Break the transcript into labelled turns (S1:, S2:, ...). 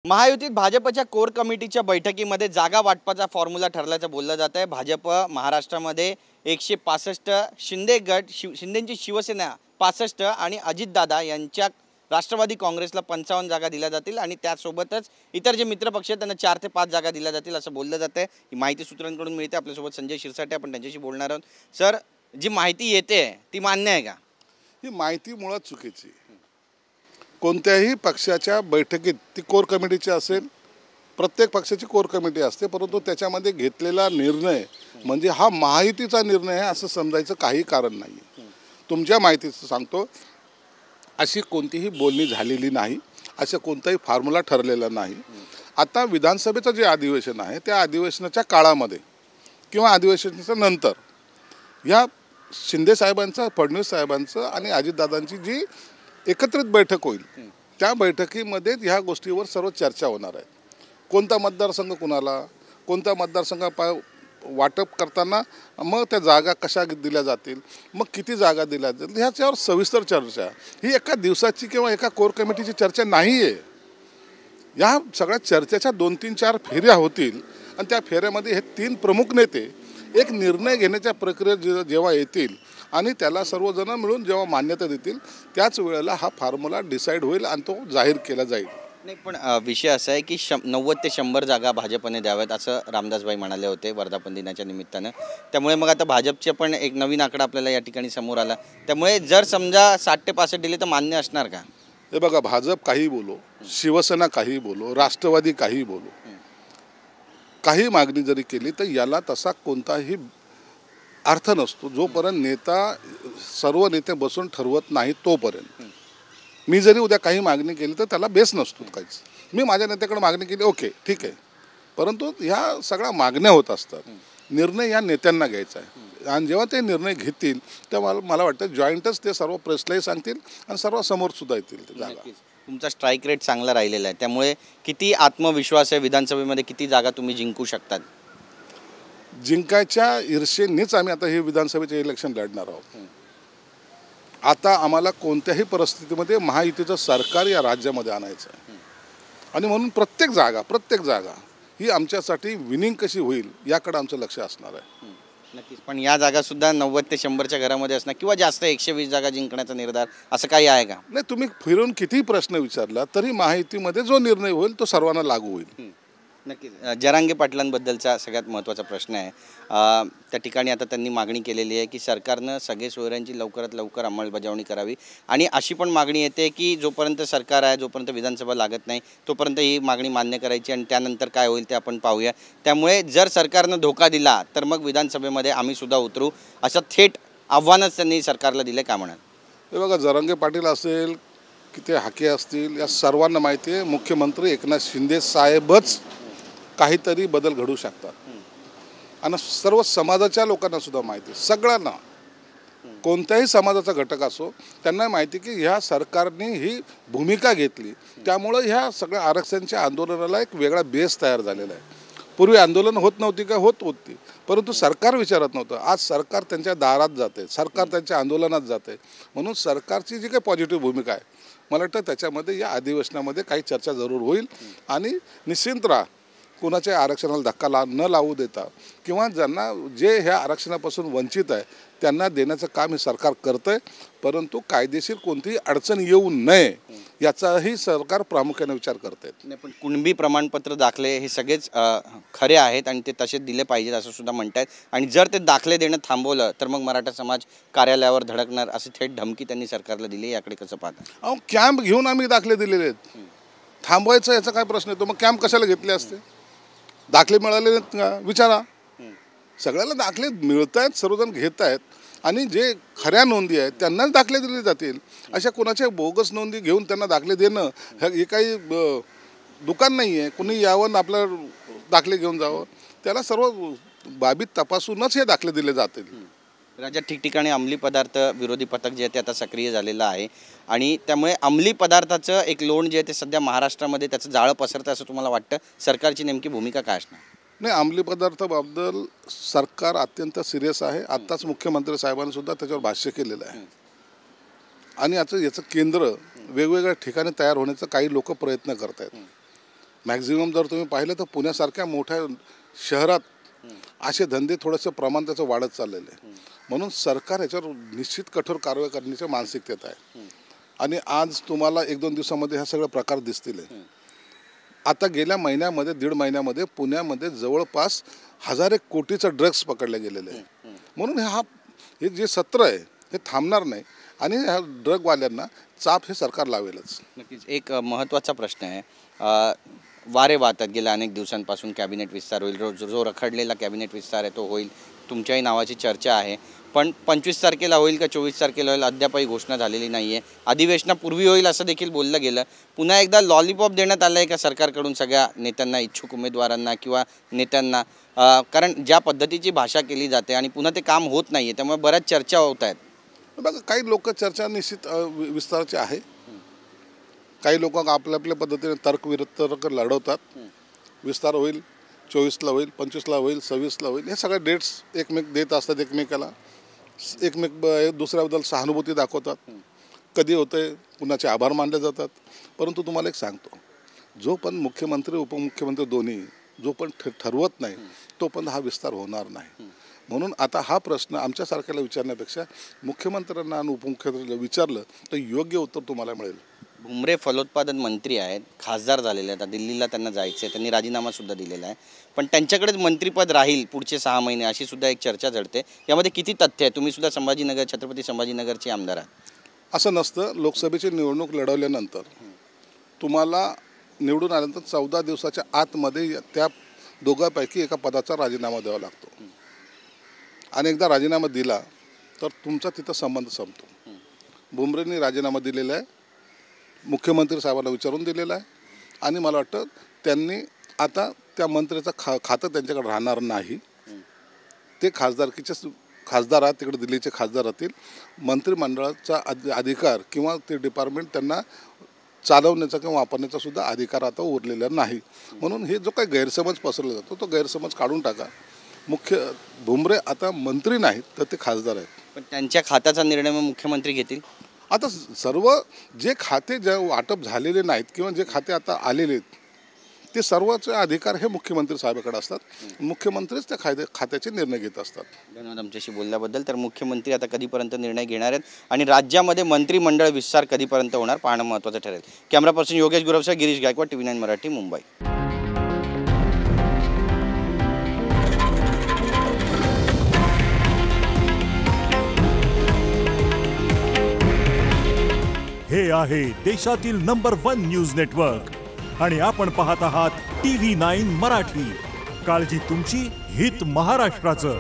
S1: महायुतीत भाजपच्या कोर कमिटीच्या बैठकीमध्ये जागा वाटपाचा फॉर्म्युला ठरल्याचं बोललं जात आहे। भाजप महाराष्ट्रामध्ये 165, शिंदे गट शिंदेची शिवसेना 65 आणि अजितदादा यांच्या राष्ट्रवादी काँग्रेसला 55 जागा दिल्या जातील आणि त्यासोबतच इतर जे मित्रपक्ष आहेत त्यांना 4 ते 5 जागा दिल्या जातील असं बोललं जात आहे। ही माहिती सूत्रांकडून मिळते। आपल्यासोबत संजय शिरसाटे, आपण त्यांच्याशी बोलणार आहोत। सर, जी माहिती येते ती मान्य आहे का?
S2: ही माहिती मुळात चुकीची। कोणत्याही पक्षाच्या बैठकीत ती कोर कमिटीची असेल, प्रत्येक पक्षाची कोर कमिटी असते, परंतु त्याच्यामध्ये घेतलेला निर्णय म्हणजे हा महायुतीचा निर्णय आहे असं समजायचं काही कारण नाही। तुमच्या माहितीचं सांगतो, अशी कोणतीही बोलणी झालेली नाही, असं कोणताही फॉर्म्युला ठरलेला नाही। आता विधानसभेचं जे अधिवेशन आहे त्या अधिवेशनाच्या काळामध्ये किंवा अधिवेशनाच्या नंतर या शिंदे साहेबांचं, फडणवीस साहेबांचं आणि अजितदादांची जी एकत्रित बैठक होईल त्या बैठकीमध्ये ह्या गोष्टीवर सर्व चर्चा होणार आहे। कोणता मतदारसंघ कुणाला, कोणता मतदारसंघ वाटप करताना मग त्या जागा कशा दिल्या जातील, मग किती जागा दिल्या जातील, ह्याच्यावर सविस्तर चर्चा। ही एका दिवसाची किंवा एका कोर कमिटीची चर्चा नाही आहे। या सगळ्या चर्चेच्या 2-3-4 फेऱ्या होतील आणि त्या फेऱ्यामध्ये हे 3 प्रमुख नेते एक निर्णय घेण्याच्या प्रक्रियेत जेव्हा येतील आणि त्याला सर्वजण मिळून जेव्हा मान्यता देतील त्याच वेळेला हा फॉर्म्युला डिसाईड होईल आणि तो जाहीर केला जाईल।
S1: नाही, पण विषय असा आहे की 90 ते 100 जागा भाजपने द्याव्यात असं रामदासभाई म्हणाले होते वर्धापन दिनाच्या निमित्तानं। त्यामुळे मग आता भाजपचे पण एक नवीन आकडा आपल्याला या ठिकाणी समोर आला। त्यामुळे जर समजा 60 ते 65 दिले तर मान्य असणार का?
S2: हे बघा, भाजप काही बोलो, शिवसेना काही बोलो, राष्ट्रवादी काही बोलो, काही मागणी जरी केली तर याला तसा कोणताही अर्थ नसतो जोपर्यंत सर्व नेते बसून ठरवत नाही तोपर्यंत। मी जरी उद्या काही मागणी केली तर त्याला बेस नसतो काहीच। मी माझ्या नेत्याकडे मागणी केली, ओके ठीक आहे, परंतु ह्या सगळ्या मागण्या होत असतात। निर्णय या नेत्यांना घ्यायचा आहे आणि जेव्हा ते निर्णय घेतील तेव्हा मला वाटतं जॉईंटच ते सर्व प्रेसलाही सांगतील आणि सर्व समोर सुद्धा येतील ते जागा।
S1: तुमचा स्ट्राईक रेट चांगला राहिलेला आहे, त्यामुळे किती आत्मविश्वास आहे विधानसभेमध्ये किती जागा तुम्ही जिंकू शकतात?
S2: जिंकायच्या ईर्षेनेच आम्ही आता हे विधानसभेचे इलेक्शन लढणार आहोत। आता आम्हाला कोणत्याही परिस्थितीमध्ये महायुतीचं सरकार या राज्यामध्ये आणायचं आहे आणि म्हणून प्रत्येक जागा ही आमच्यासाठी विनिंग कशी होईल याकडे आमचं लक्ष असणार आहे।
S1: नक्कीच, पण या जागा सुद्धा 90 ते 100च्या घरामध्ये असणार किंवा जास्त 120 जागा जिंकण्याचा निर्धार असं काही आहे का?
S2: नाही, तुम्ही फिरून किती प्रश्न विचारला तरी महायुतीमध्ये जो निर्णय होईल तो सर्वांना लागू होईल।
S1: नक्कीच, जरांगे पाटलांबद्दलचा सगळ्यात महत्त्वाचा प्रश्न आहे। त्या ठिकाणी आता त्यांनी मागणी केलेली आहे की सरकारनं सगळे सोयऱ्यांची लवकरात लवकर अंमलबजावणी करावी आणि अशी पण मागणी येते की जोपर्यंत सरकार आहे, जोपर्यंत विधानसभा लागत नाही तोपर्यंत ही मागणी मान्य करायची आणि त्यानंतर काय होईल ते आपण पाहूया। त्यामुळे जर सरकारनं धोका दिला तर मग विधानसभेमध्ये आम्ही सुद्धा उतरू असं थेट आव्हानच त्यांनी सरकारला दिले का म्हणाल?
S2: हे बघा, जरांगे पाटील असेल की ते हाके असतील, या सर्वांना माहिती आहे मुख्यमंत्री एकनाथ शिंदे साहेबच काहीतरी बदल घडू शकतात आणि सर्व समाजाच्या लोकांना सुद्धा माहिती, सगळ्यांना, कोणत्याही समाजाचा घटक असो त्यांना माहिती की ह्या सरकारने ही भूमिका घेतली त्यामुळे ह्या सगळ्या आरक्षणाच्या आंदोलनाला एक वेगळा बेस तयार झालेला आहे। पूर्वी आंदोलन होत नव्हती का? होत होती, परंतु सरकार विचारत नव्हतं। आज सरकार त्यांच्या दारात जाते, सरकार त्यांच्या आंदोलनात जाते, म्हणून सरकारची जी काही पॉझिटिव्ह भूमिका आहे मला वाटतं त्याच्यामध्ये या अधिवेशनामध्ये काही चर्चा जरूर होईल आणि निश्चिंत राहा, कुणाच्या आरक्षणाला धक्का न लावू देता किंवा ज्यांना जे ह्या आरक्षणापासून वंचित आहे त्यांना देण्याचं काम हे सरकार करतं आहे, परंतु कायदेशीर कोणतीही अडचण येऊ नये याचाही सरकार प्रामुख्याने विचार करत आहे।
S1: नाही, पण कुणबी प्रमाणपत्र दाखले हे सगळेच खरे आहेत आणि ते तसेच दिले पाहिजेत असं सुद्धा म्हणतात आणि जर ते दाखले देणं थांबवलं तर मग मराठा समाज कार्यालयावर धडकणार अशी थेट धमकी त्यांनी सरकारला दिली। याकडे कसं पाहता?
S2: अहो, कॅम्प घेऊन आम्ही दाखले दिलेले आहेत, थांबवायचं याचा काय प्रश्न येतो? मग कॅम्प कशाला घेतले असते? दाखले मिळाले नाहीत का? विचारा, सगळ्याला दाखले मिळत आहेत, सर्वजण घेत आहेत आणि जे खऱ्या नोंदी आहेत त्यांनाच दाखले दिले जातील। अशा कोणाच्या बोगस नोंदी घेऊन त्यांना दाखले देणं हे काही दुकान नाही आहे, कुणी यावं आपल्या दाखले घेऊन जावं, त्याला सर्व बाबीत तपासूनच हे दाखले दिले जातील।
S1: राज्यात ठिकठिकाणी अंमली पदार्थ विरोधी पथक जे आहे ते आता सक्रिय झालेलं आहे आणि त्यामुळे अंमली पदार्थाचं एक लोण जे आहे ते सध्या महाराष्ट्रामध्ये त्याचं जाळं पसरतं असं तुम्हाला वाटतं? सरकारची नेमकी भूमिका काय असणार?
S2: नाही, अंमली पदार्थाबद्दल सरकार अत्यंत सिरियस आहे। आत्ताच मुख्यमंत्री साहेबांनी सुद्धा त्याच्यावर भाष्य केलेलं आहे आणि याचं केंद्र वेगवेगळ्या ठिकाणी तयार होण्याचा काही लोक प्रयत्न करत आहेत। मॅक्झिमम जर तुम्ही पाहिलं तर पुण्यासारख्या मोठ्या शहरात असे धंदे थोडंसं प्रमाण त्याचं वाढत चाललेलं आहे. म्हणून सरकार याच्यावर निश्चित कठोर कारवाई करण्याच्या मानसिकतेत आहे. आणि आज तुम्हाला 1-2 दिवसामध्ये हा सगळा प्रकार दिसतील. आता गेल्या महिन्यामध्ये 1.5 महिन्यामध्ये पुण्यामध्ये जवळपास 1000 कोटीचं ड्रग्स पकडले गेलेले आहे. म्हणून हे जे सत्र आहे हे थांबणार नाही आणि ह्या ड्रगवाल्यांना चाप हे सरकार लावेलच.
S1: नक्कीच एक महत्त्वाचा प्रश्न आहे. वारे वाहतात गेल्या अनेक दिवसांपासून कॅबिनेट विस्तार होईल, जो रखडलेला कॅबिनेट विस्तार आहे तो होईल, तुमच्याही नावाची चर्चा आहे. पण 25 तारखेला होईल का 24 तारखेला होईल अद्यापही घोषणा झालेली नाही आहे. अधिवेशनापूर्वी होईल असं देखील बोललं गेलं. पुन्हा एकदा लॉलीपॉप देण्यात आलं आहे का सरकारकडून सगळ्या नेत्यांना, इच्छुक उमेदवारांना किंवा नेत्यांना? कारण ज्या पद्धतीची भाषा केली जाते आणि पुन्हा ते काम होत नाही आहे, त्यामुळे बऱ्याच चर्चा होत आहेत.
S2: बघा, काही लोक चर्चा निश्चित विस्ताराची आहे. काही लोक आपल्या पद्धतीने तर्क लढवतात. विस्तार होईल, 24ला होईल, 25ला होईल, 26ला होईल, हे सगळे डेट्स एकमेक देत असतात एकमेकाला. दुसऱ्याबद्दल सहानुभूती दाखवतात. कधी होते कुणाचे आभार मानले जातात. परंतु तुम्हाला एक सांगतो, जो पण मुख्यमंत्री उपमुख्यमंत्री दोन्ही जो पण ठरवत नाही तो पण हा विस्तार होणार नाही. म्हणून आता हा प्रश्न आमच्यासारख्याला विचारण्यापेक्षा मुख्यमंत्र्यांना आणि उपमुख्यमंत्र्यांना विचारलं तर योग्य उत्तर तुम्हाला मिळेल.
S1: भुमरे फलोत्पादन मंत्री आहेत, खासदार झालेले आहेत, दिल्लीला त्यांना जायचं आहे, त्यांनी राजीनामासुद्धा दिलेला आहे. पण त्यांच्याकडेच मंत्रिपद राहील पुढचे 6 महिने अशी सुद्धा एक चर्चा झडते. यामध्ये किती तथ्य आहे? तुम्ही सुद्धा छत्रपती संभाजीनगरचे आमदार आहात.
S2: असं नसतं. लोकसभेची निवडणूक लढवल्यानंतर तुम्हाला निवडून आल्यानंतर 14 दिवसाच्या आतमध्ये त्या दोघांपैकी एका पदाचा राजीनामा द्यावा लागतो. आणि एकदा राजीनामा दिला तर तुमचा तिथं संबंध संपतो. भुमरेंनी राजीनामा दिलेला आहे, मुख्यमंत्री साहेबांना विचारून दिलेला आहे. आणि मला वाटतं त्यांनी आता त्या मंत्र्याचं खातं त्यांच्याकडे राहणार नाही. ते खासदार आहेत, तिकडे दिल्लीचे खासदार राहतील. मंत्रिमंडळाचा अधिकार किंवा ते डिपार्टमेंट त्यांना चालवण्याचा किंवा वापरण्याचा सुद्धा अधिकार आता उरलेला नाही. म्हणून हे जो काही गैरसमज पसरला जातो तो गैरसमज काढून टाका. भुमरे आता मंत्री नाहीत तर ते खासदार आहेत.
S1: पण त्यांच्या खात्याचा निर्णय मग मुख्यमंत्री घेतील.
S2: आता सर्व जे खाते जे वाटप झालेले नाहीत किंवा जे खाते आता आलेले आहेत ते सर्वचे अधिकार हे मुख्यमंत्री साहेबांकडे असतात. मुख्यमंत्रीच त्या खात्याचे निर्णय घेत असतात.
S1: धन्यवाद आमच्याशी बोलल्याबद्दल. तर मुख्यमंत्री आता कधीपर्यंत निर्णय घेणार आहेत आणि राज्यामध्ये मंत्रिमंडळ विस्तार कधीपर्यंत होणार पाहणं महत्त्वाचं ठरेल. कॅमेरा पर्सन योगेश गुरवसह गिरीश गायकवाड, TV9 मराठी, मुंबई.
S3: हे आहे देशातील नंबर 1 न्यूज नेटवर्क आणि आपण पाहत आहात TV9 मराठी. काळजी तुमची, हित महाराष्ट्राचं.